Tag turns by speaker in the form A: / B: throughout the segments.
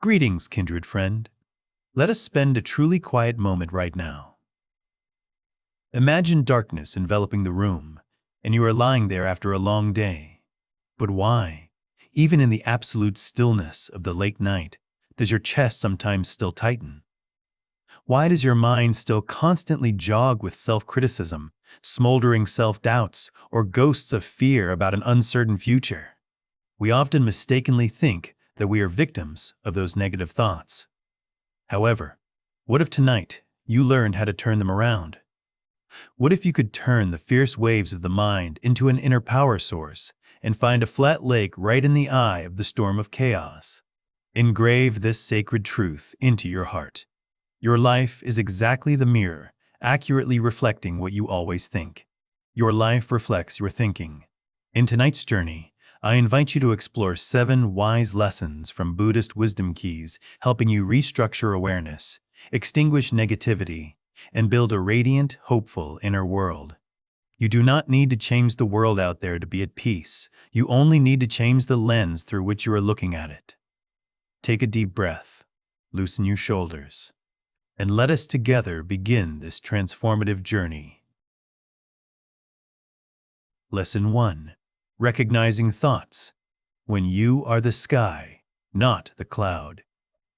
A: Greetings, kindred friend. Let us spend a truly quiet moment right now. Imagine darkness enveloping the room, and you are lying there after a long day. But why, even in the absolute stillness of the late night, does your chest sometimes still tighten? Why does your mind still constantly jog with self-criticism, smoldering self-doubts, or ghosts of fear about an uncertain future? We often mistakenly think that we are victims of those negative thoughts. However, what if tonight you learned how to turn them around? What if you could turn the fierce waves of the mind into an inner power source and find a flat lake right in the eye of the storm of chaos? Engrave this sacred truth into your heart. Your life is exactly the mirror, accurately reflecting what you always think. Your life reflects your thinking. In tonight's journey, I invite you to explore 7 wise lessons from Buddhist wisdom keys, helping you restructure awareness, extinguish negativity, and build a radiant, hopeful inner world. You do not need to change the world out there to be at peace. You only need to change the lens through which you are looking at it. Take a deep breath, loosen your shoulders, and let us together begin this transformative journey. Lesson 1. Recognizing thoughts. When you are the sky, not the cloud.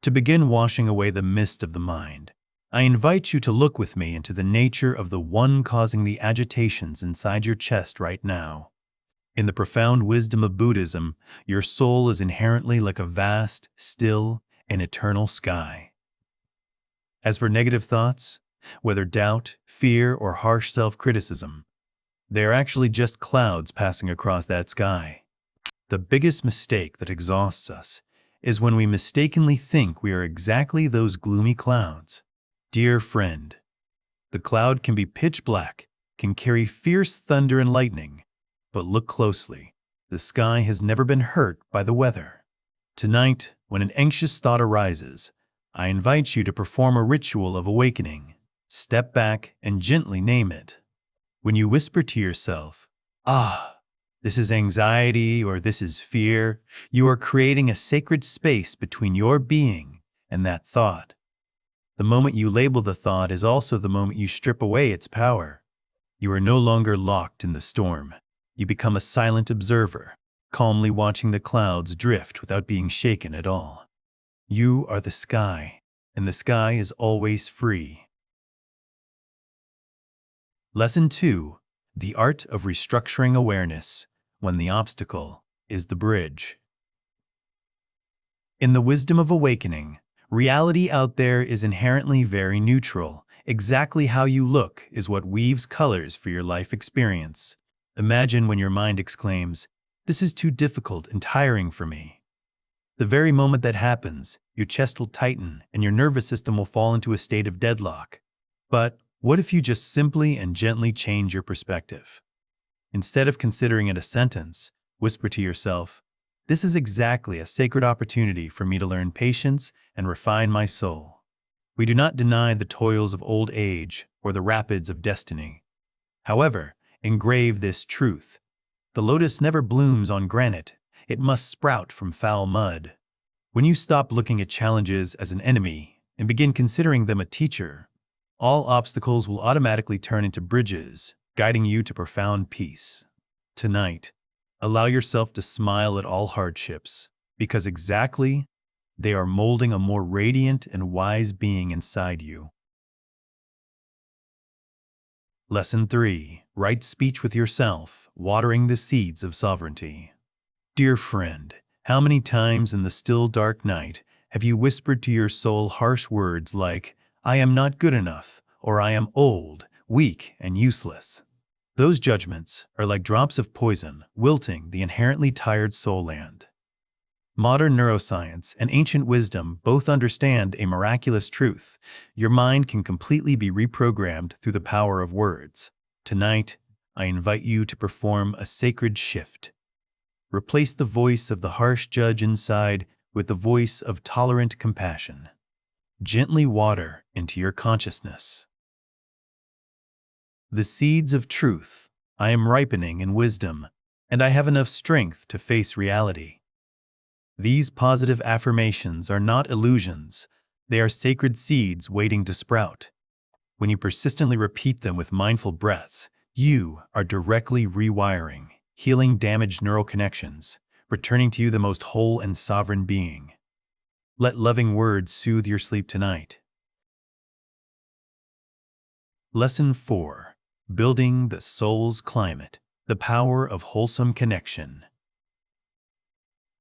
A: To begin washing away the mist of the mind, I invite you to look with me into the nature of the one causing the agitations inside your chest right now. In the profound wisdom of Buddhism, your soul is inherently like a vast, still, and eternal sky. As for negative thoughts, whether doubt, fear, or harsh self-criticism, they are actually just clouds passing across that sky. The biggest mistake that exhausts us is when we mistakenly think we are exactly those gloomy clouds. Dear friend, the cloud can be pitch black, can carry fierce thunder and lightning, but look closely. The sky has never been hurt by the weather. Tonight, when an anxious thought arises, I invite you to perform a ritual of awakening. Step back and gently name it. When you whisper to yourself, this is anxiety or this is fear, you are creating a sacred space between your being and that thought. The moment you label the thought is also the moment you strip away its power. You are no longer locked in the storm. You become a silent observer, calmly watching the clouds drift without being shaken at all. You are the sky, and the sky is always free. Lesson 2. The art of restructuring awareness when the obstacle is the bridge. In the wisdom of awakening, reality out there is inherently very neutral. Exactly how you look is what weaves colors for your life experience. Imagine when your mind exclaims, "This is too difficult and tiring for me." The very moment that happens, your chest will tighten and your nervous system will fall into a state of deadlock. But what if you just simply and gently change your perspective? Instead of considering it a sentence, whisper to yourself, "This is exactly a sacred opportunity for me to learn patience and refine my soul." We do not deny the toils of old age or the rapids of destiny. However, engrave this truth. The lotus never blooms on granite. It must sprout from foul mud. When you stop looking at challenges as an enemy and begin considering them a teacher, all obstacles will automatically turn into bridges, guiding you to profound peace. Tonight, allow yourself to smile at all hardships, because exactly, they are molding a more radiant and wise being inside you. Lesson 3. Right speech with yourself, watering the seeds of sovereignty. Dear friend, how many times in the still dark night have you whispered to your soul harsh words like, "I am not good enough," or "I am old, weak, and useless"? Those judgments are like drops of poison, wilting the inherently tired soul land. Modern neuroscience and ancient wisdom both understand a miraculous truth. Your mind can completely be reprogrammed through the power of words. Tonight, I invite you to perform a sacred shift. Replace the voice of the harsh judge inside with the voice of tolerant compassion. Gently water into your consciousness. The seeds of truth. I am ripening in wisdom, and I have enough strength to face reality. These positive affirmations are not illusions. They are sacred seeds waiting to sprout. When you persistently repeat them with mindful breaths, you are directly rewiring, healing damaged neural connections, returning to you the most whole and sovereign being. Let loving words soothe your sleep tonight. Lesson 4. Building the Soul's Climate, the Power of Wholesome Connection.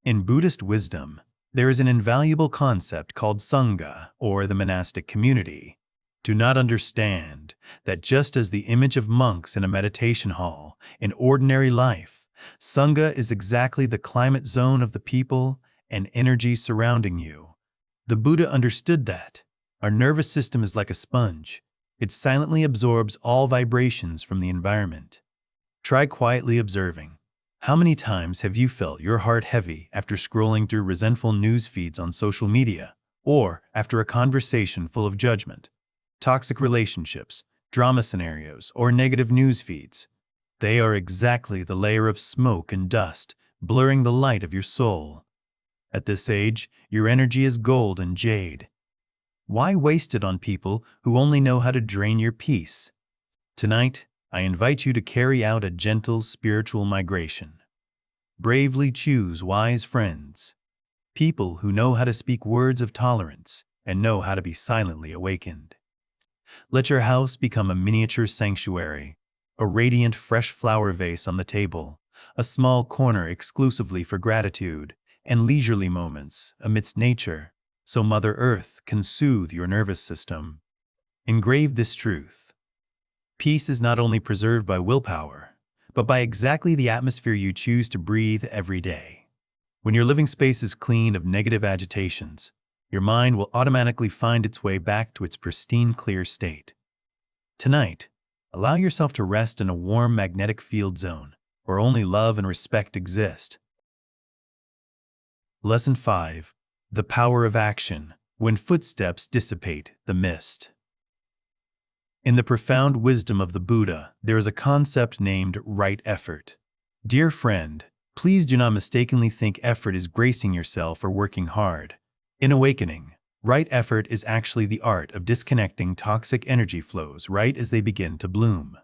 A: In Buddhist wisdom, there is an invaluable concept called Sangha, or the monastic community. Do not understand that just as the image of monks in a meditation hall in ordinary life, Sangha is exactly the climate zone of the people and energy surrounding you. The Buddha understood that our nervous system is like a sponge. It silently absorbs all vibrations from the environment. Try quietly observing. How many times have you felt your heart heavy after scrolling through resentful news feeds on social media, or after a conversation full of judgment? Toxic relationships, drama scenarios, or negative news feeds. They are exactly the layer of smoke and dust, blurring the light of your soul. At this age, your energy is gold and jade. Why waste it on people who only know how to drain your peace? Tonight, I invite you to carry out a gentle spiritual migration. Bravely choose wise friends, people who know how to speak words of tolerance and know how to be silently awakened. Let your house become a miniature sanctuary, a radiant fresh flower vase on the table, a small corner exclusively for gratitude and leisurely moments amidst nature, so Mother Earth can soothe your nervous system. Engrave this truth. Peace is not only preserved by willpower, but by exactly the atmosphere you choose to breathe every day. When your living space is clean of negative agitations, your mind will automatically find its way back to its pristine, clear state. Tonight, allow yourself to rest in a warm magnetic field zone where only love and respect exist. Lesson 5. The Power of Action, when footsteps dissipate the mist. In the profound wisdom of the Buddha, there is a concept named right effort. Dear friend, please do not mistakenly think effort is bracing yourself or working hard. In awakening, right effort is actually the art of disconnecting toxic energy flows right as they begin to bloom.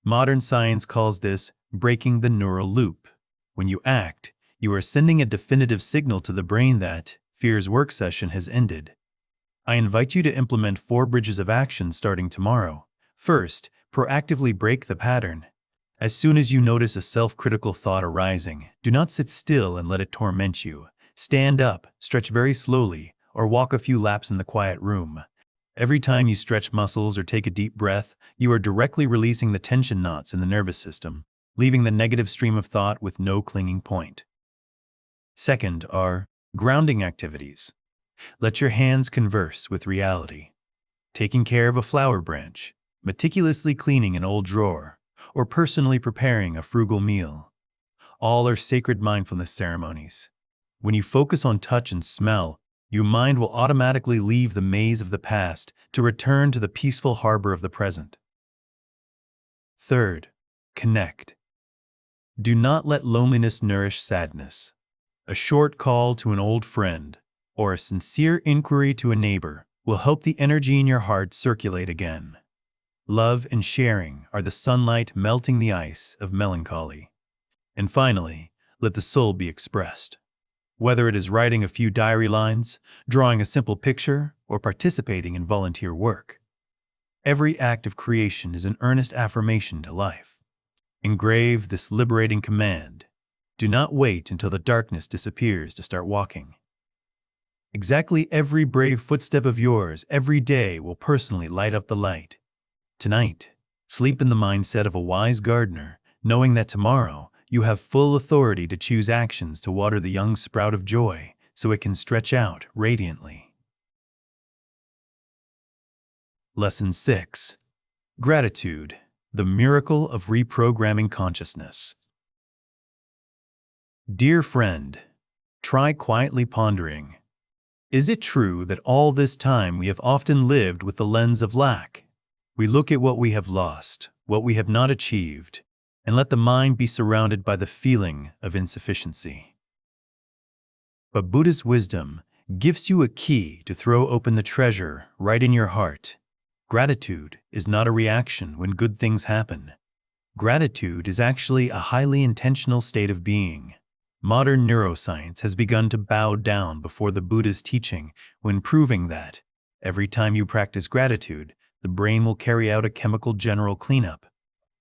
A: Modern science calls this breaking the neural loop. When you act, you are sending a definitive signal to the brain that fear's work session has ended. I invite you to implement 4 bridges of action starting tomorrow. First, proactively break the pattern. As soon as you notice a self-critical thought arising, do not sit still and let it torment you. Stand up, stretch very slowly, or walk a few laps in the quiet room. Every time you stretch muscles or take a deep breath, you are directly releasing the tension knots in the nervous system, leaving the negative stream of thought with no clinging point. Second are grounding activities. Let your hands converse with reality. Taking care of a flower branch, meticulously cleaning an old drawer, or personally preparing a frugal meal. All are sacred mindfulness ceremonies. When you focus on touch and smell, your mind will automatically leave the maze of the past to return to the peaceful harbor of the present. Third, connect. Do not let loneliness nourish sadness. A short call to an old friend, or a sincere inquiry to a neighbor will help the energy in your heart circulate again. Love and sharing are the sunlight melting the ice of melancholy. And finally, let the soul be expressed. Whether it is writing a few diary lines, drawing a simple picture, or participating in volunteer work, every act of creation is an earnest affirmation to life. Engrave this liberating command. Do not wait until the darkness disappears to start walking. Exactly every brave footstep of yours every day will personally light up the light. Tonight, sleep in the mindset of a wise gardener, knowing that tomorrow you have full authority to choose actions to water the young sprout of joy so it can stretch out radiantly. Lesson 6. Gratitude, the miracle of reprogramming consciousness. Dear friend, try quietly pondering. Is it true that all this time we have often lived with the lens of lack? We look at what we have lost, what we have not achieved, and let the mind be surrounded by the feeling of insufficiency. But Buddhist wisdom gives you a key to throw open the treasure right in your heart. Gratitude is not a reaction when good things happen. Gratitude is actually a highly intentional state of being. Modern neuroscience has begun to bow down before the Buddha's teaching when proving that every time you practice gratitude, the brain will carry out a chemical general cleanup.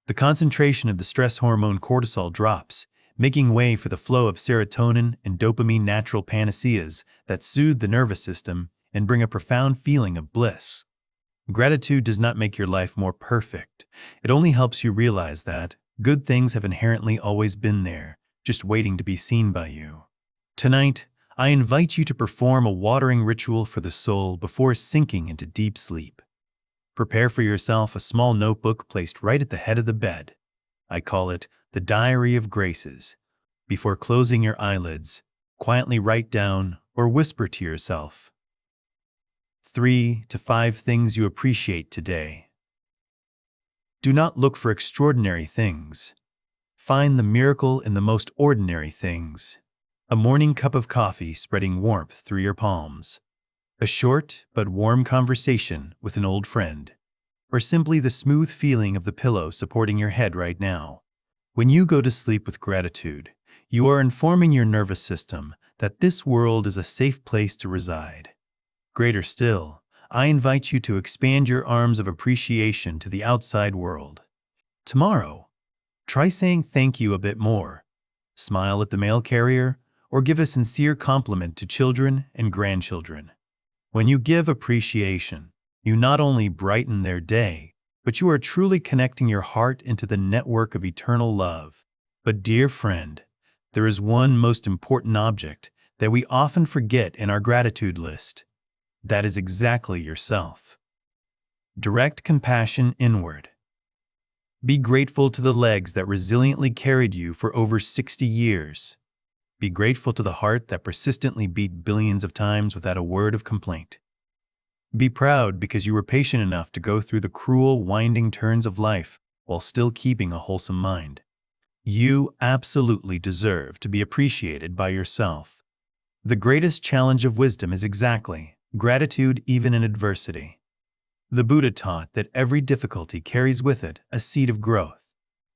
A: The concentration of the stress hormone cortisol drops, making way for the flow of serotonin and dopamine, natural panaceas that soothe the nervous system and bring a profound feeling of bliss. Gratitude does not make your life more perfect. It only helps you realize that good things have inherently always been there, just waiting to be seen by you. Tonight, I invite you to perform a watering ritual for the soul before sinking into deep sleep. Prepare for yourself a small notebook placed right at the head of the bed. I call it the Diary of Graces. Before closing your eyelids, quietly write down or whisper to yourself 3 to 5 things you appreciate today. Do not look for extraordinary things. Find the miracle in the most ordinary things. A morning cup of coffee spreading warmth through your palms. A short but warm conversation with an old friend. Or simply the smooth feeling of the pillow supporting your head right now. When you go to sleep with gratitude, you are informing your nervous system that this world is a safe place to reside. Greater still, I invite you to expand your arms of appreciation to the outside world. Tomorrow, try saying thank you a bit more. Smile at the mail carrier, or give a sincere compliment to children and grandchildren. When you give appreciation, you not only brighten their day, but you are truly connecting your heart into the network of eternal love. But dear friend, there is one most important object that we often forget in our gratitude list. That is exactly yourself. Direct compassion inward. Be grateful to the legs that resiliently carried you for over 60 years. Be grateful to the heart that persistently beat billions of times without a word of complaint. Be proud because you were patient enough to go through the cruel, winding turns of life while still keeping a wholesome mind. You absolutely deserve to be appreciated by yourself. The greatest challenge of wisdom is exactly gratitude even in adversity. The Buddha taught that every difficulty carries with it a seed of growth.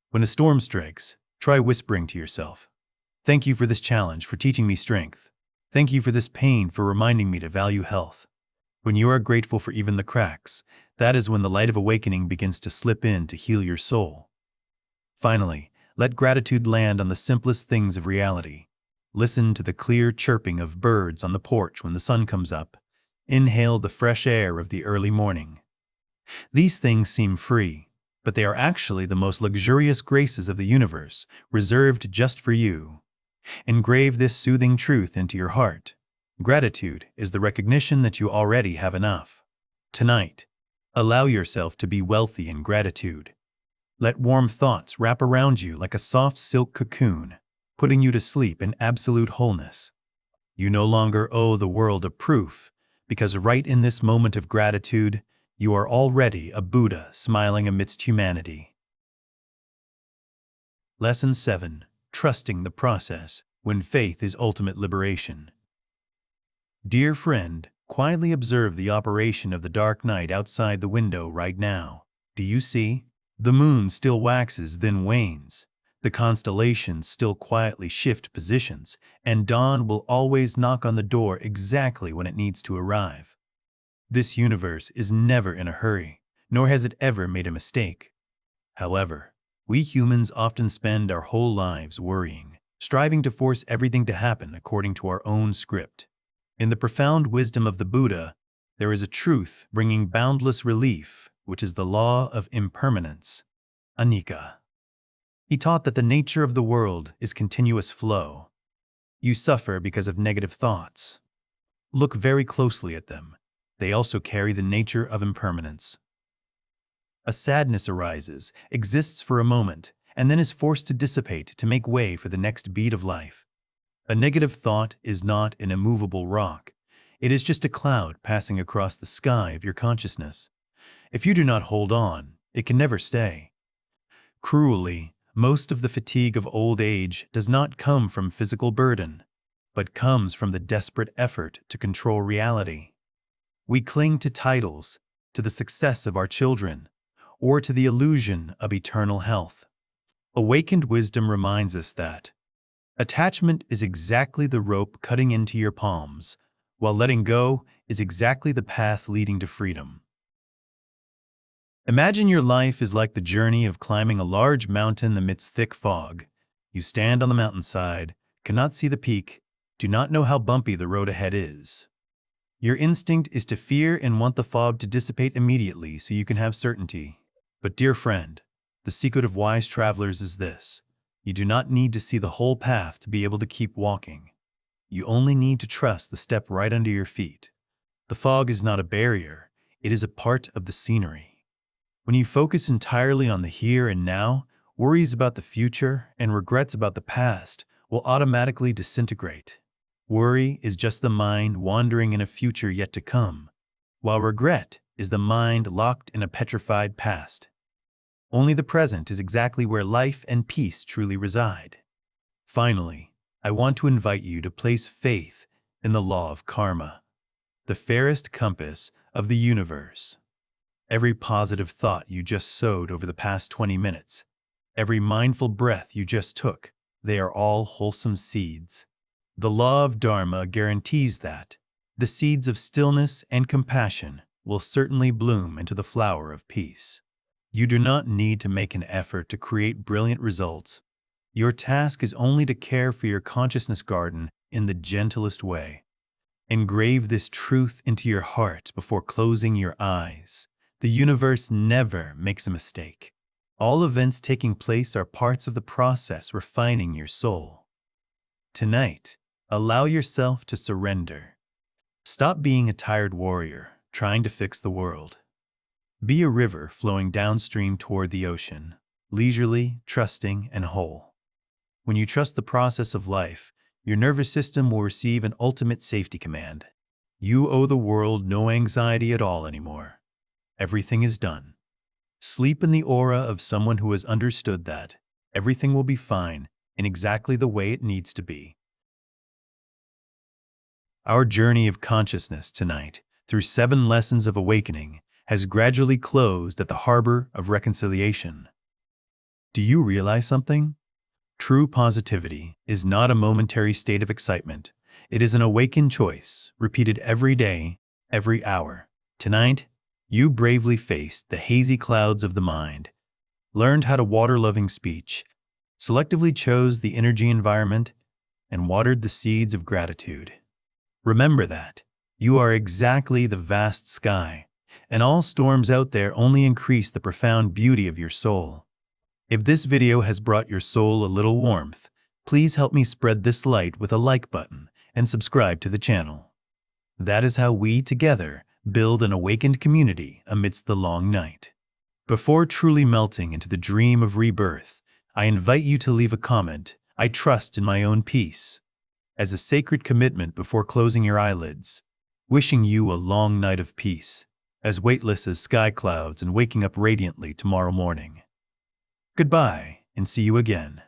A: When a storm strikes, try whispering to yourself, "Thank you for this challenge for teaching me strength. Thank you for this pain for reminding me to value health." When you are grateful for even the cracks, that is when the light of awakening begins to slip in to heal your soul. Finally, let gratitude land on the simplest things of reality. Listen to the clear chirping of birds on the porch when the sun comes up. Inhale the fresh air of the early morning. These things seem free, but they are actually the most luxurious graces of the universe, reserved just for you. Engrave this soothing truth into your heart. Gratitude is the recognition that you already have enough. Tonight, allow yourself to be wealthy in gratitude. Let warm thoughts wrap around you like a soft silk cocoon, putting you to sleep in absolute wholeness. You no longer owe the world a proof, because right in this moment of gratitude, you are already a Buddha smiling amidst humanity. Lesson 7. Trusting the process, when faith is ultimate liberation. Dear friend, quietly observe the operation of the dark night outside the window right now. Do you see? The moon still waxes, then wanes. The constellations still quietly shift positions, and dawn will always knock on the door exactly when it needs to arrive. This universe is never in a hurry, nor has it ever made a mistake. However, we humans often spend our whole lives worrying, striving to force everything to happen according to our own script. In the profound wisdom of the Buddha, there is a truth bringing boundless relief, which is the law of impermanence, anicca. He taught that the nature of the world is continuous flow. You suffer because of negative thoughts. Look very closely at them. They also carry the nature of impermanence. A sadness arises, exists for a moment, and then is forced to dissipate to make way for the next beat of life. A negative thought is not an immovable rock. It is just a cloud passing across the sky of your consciousness. If you do not hold on, it can never stay. Cruelly, most of the fatigue of old age does not come from physical burden. but comes from the desperate effort to control reality. We cling to titles, to the success of our children, or to the illusion of eternal health. Awakened wisdom reminds us that attachment is exactly the rope cutting into your palms, while letting go is exactly the path leading to freedom. Imagine your life is like the journey of climbing a large mountain amidst thick fog. You stand on the mountainside, cannot see the peak, do not know how bumpy the road ahead is. Your instinct is to fear and want the fog to dissipate immediately so you can have certainty. But dear friend, the secret of wise travelers is this: you do not need to see the whole path to be able to keep walking. You only need to trust the step right under your feet. The fog is not a barrier, it is a part of the scenery. When you focus entirely on the here and now, worries about the future and regrets about the past will automatically disintegrate. Worry is just the mind wandering in a future yet to come, while regret is the mind locked in a petrified past. Only the present is exactly where life and peace truly reside. Finally, I want to invite you to place faith in the law of karma, the fairest compass of the universe. Every positive thought you just sowed over the past 20 minutes, every mindful breath you just took, they are all wholesome seeds. The law of Dharma guarantees that the seeds of stillness and compassion will certainly bloom into the flower of peace. You do not need to make an effort to create brilliant results. Your task is only to care for your consciousness garden in the gentlest way. Engrave this truth into your heart before closing your eyes. The universe never makes a mistake. All events taking place are parts of the process refining your soul. Tonight, allow yourself to surrender. Stop being a tired warrior trying to fix the world. Be a river flowing downstream toward the ocean, leisurely, trusting, and whole. When you trust the process of life, your nervous system will receive an ultimate safety command. You owe the world no anxiety at all anymore. Everything is done. Sleep in the aura of someone who has understood that everything will be fine in exactly the way it needs to be. Our journey of consciousness tonight, through 7 lessons of awakening, has gradually closed at the harbor of reconciliation. Do you realize something? True positivity is not a momentary state of excitement. It is an awakened choice, repeated every day, every hour. Tonight, you bravely faced the hazy clouds of the mind, learned how to water loving speech, selectively chose the energy environment, and watered the seeds of gratitude. Remember that you are exactly the vast sky, and all storms out there only increase the profound beauty of your soul. If this video has brought your soul a little warmth, please help me spread this light with a like button and subscribe to the channel. That is how we, together, build an awakened community amidst the long night. Before truly melting into the dream of rebirth, I invite you to leave a comment. I trust in my own peace, as a sacred commitment before closing your eyelids, wishing you a long night of peace, as weightless as sky clouds and waking up radiantly tomorrow morning. Goodbye, and see you again.